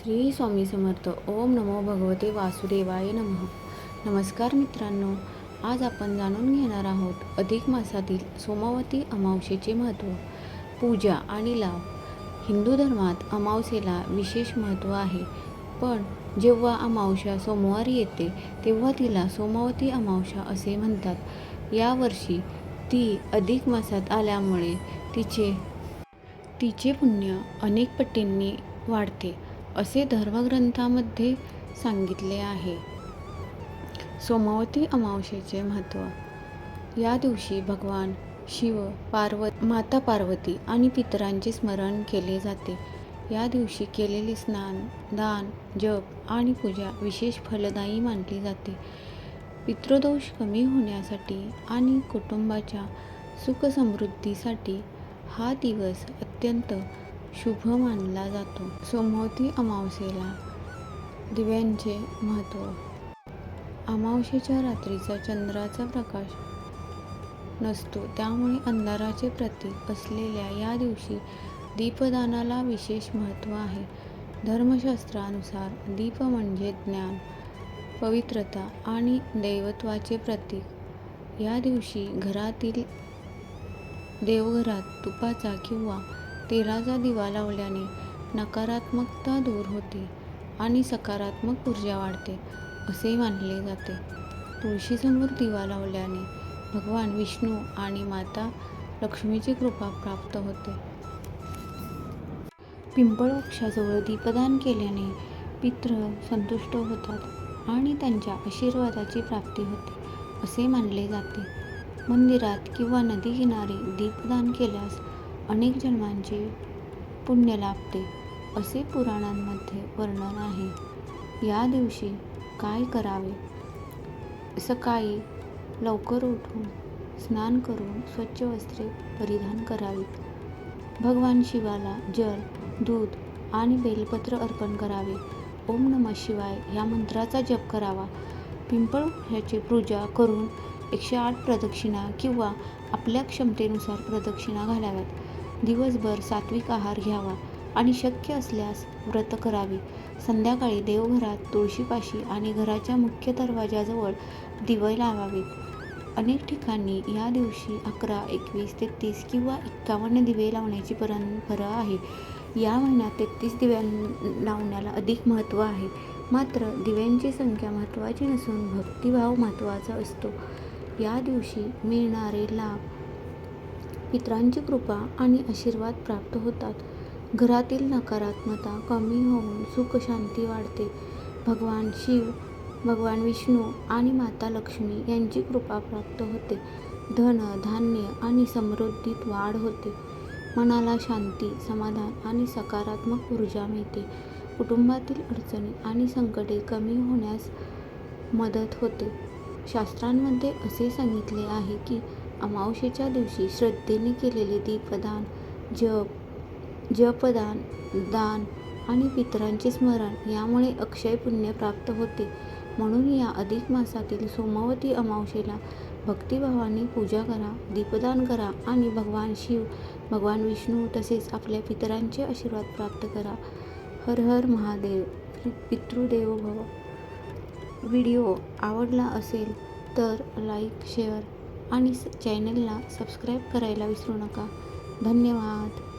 श्री स्वामी समर्थ. ओम नमो भगवते वासुदेवाय नमः. नमस्कार मित्रांनो, आज आपण जाणून घेणार आहोत अधिक मासातील सोमवती अमावस्येचे महत्त्व, पूजा आणि लाभ. हिंदू धर्मात अमावस्येला विशेष महत्त्व आहे, पण जेव्हा अमावस्या सोमवारी येते तेव्हा तिला सोमवती अमावस्या असे म्हणतात. यावर्षी ती अधिक मासात आल्यामुळे तिचे पुण्य अनेक पटींनी वाढते असे धर्मग्रंथांमध्ये सांगितले आहे. सोमवती अमावस्येचे महत्त्व. या दिवशी भगवान शिव, माता पार्वती आणि पितरांचे स्मरण केले जाते. या दिवशी केलेले स्नान, दान, जप आणि पूजा विशेष फलदायी मानली जाते. पितृदोष कमी होण्यासाठी आणि कुटुंबाच्या सुखसमृद्धीसाठी हा दिवस अत्यंत शुभ मानला जातो. सोमवती अमावस्येला दिव्यांचे महत्त्व. अमावस्येच्या रात्रीचा चंद्राचा प्रकाश नसतो, त्यामुळे अंधाराचे प्रतीक असलेल्या या दिवशी दीपदानाला विशेष महत्त्व आहे. धर्मशास्त्रानुसार दीप म्हणजे ज्ञान, पवित्रता आणि दैवत्वाचे प्रतीक. या दिवशी देवघरात तुपाचा किंवा तेलाचा दिवा लावल्याने नकारात्मकता दूर होते आणि सकारात्मक ऊर्जा वाढते असे मानले जाते. तुळशीसमोर दिवा लावल्याने भगवान विष्णू आणि माता लक्ष्मीची कृपा प्राप्त होते. पिंपळ वृक्षाजवळ दीपदान केल्याने पितृ संतुष्ट होतात आणि त्यांच्या आशीर्वादाची प्राप्ती होते असे मानले जाते. मंदिरात किंवा नदीकिनारी दीपदान केल्यास अनेक जन्मांचे पुण्य लाभते असे पुराणांमध्ये वर्णन आहे. या दिवशी काय करावे? सकाळी लवकर उठून स्नान करून स्वच्छ वस्त्रे परिधान करावीत. भगवान शिवाला जल, दूध आणि बेलपत्र अर्पण करावे. ओम नमः शिवाय या मंत्राचा जप करावा. पिंपळ वृक्षाची पूजा करून 108 प्रदक्षिणा किंवा आपल्या क्षमतेनुसार प्रदक्षिणा घालाव्यात. दिवसभर सात्विक आहार घ्यावा आणि शक्य असल्यास व्रत करावे. संध्याकाळी देवघरात, तुळशीपाशी आणि घराच्या मुख्य दरवाजाजवळ दिवे लावावेत. अनेक ठिकाणी या दिवशी 11, 21, 33 किंवा 51 दिवे लावण्याची परंपरा आहे. या महिन्यात 33 दिवे लावण्याला अधिक महत्त्व आहे. मात्र दिव्यांची संख्या महत्त्वाची नसून भक्तिभाव महत्त्वाचा असतो. या दिवशी मिळणारे लाभ. पितरांची कृपा आणि आशीर्वाद प्राप्त होतात. घरातील नकारात्मकता कमी होऊन सुख शांती वाढते. भगवान शिव, भगवान विष्णू आणि माता लक्ष्मी यांची कृपा प्राप्त होते. धन, धान्य आणि समृद्धीत वाढ होते. मनाला शांती, समाधान आणि सकारात्मक ऊर्जा मिळते. कुटुंबातील अडचणी आणि संकटे कमी होण्यास मदत होते. शास्त्रांमध्ये असे सांगितले आहे की अमावस्येच्या दिवशी श्रद्धेने केलेले दीपदान, जपदान, दान आणि पितरांचे स्मरण यामुळे अक्षय पुण्य प्राप्त होते. म्हणून या अधिक मासातील सोमवती अमावस्येला भक्तिभावाने पूजा करा, दीपदान करा आणि भगवान शिव, भगवान विष्णू तसेच आपल्या पितरांचे आशीर्वाद प्राप्त करा. हर हर महादेव. पितृदेवो भव. व्हिडिओ आवडला असेल तर लाईक, शेअर आणि चॅनलला सबस्क्राईब करायला विसरू नका. धन्यवाद.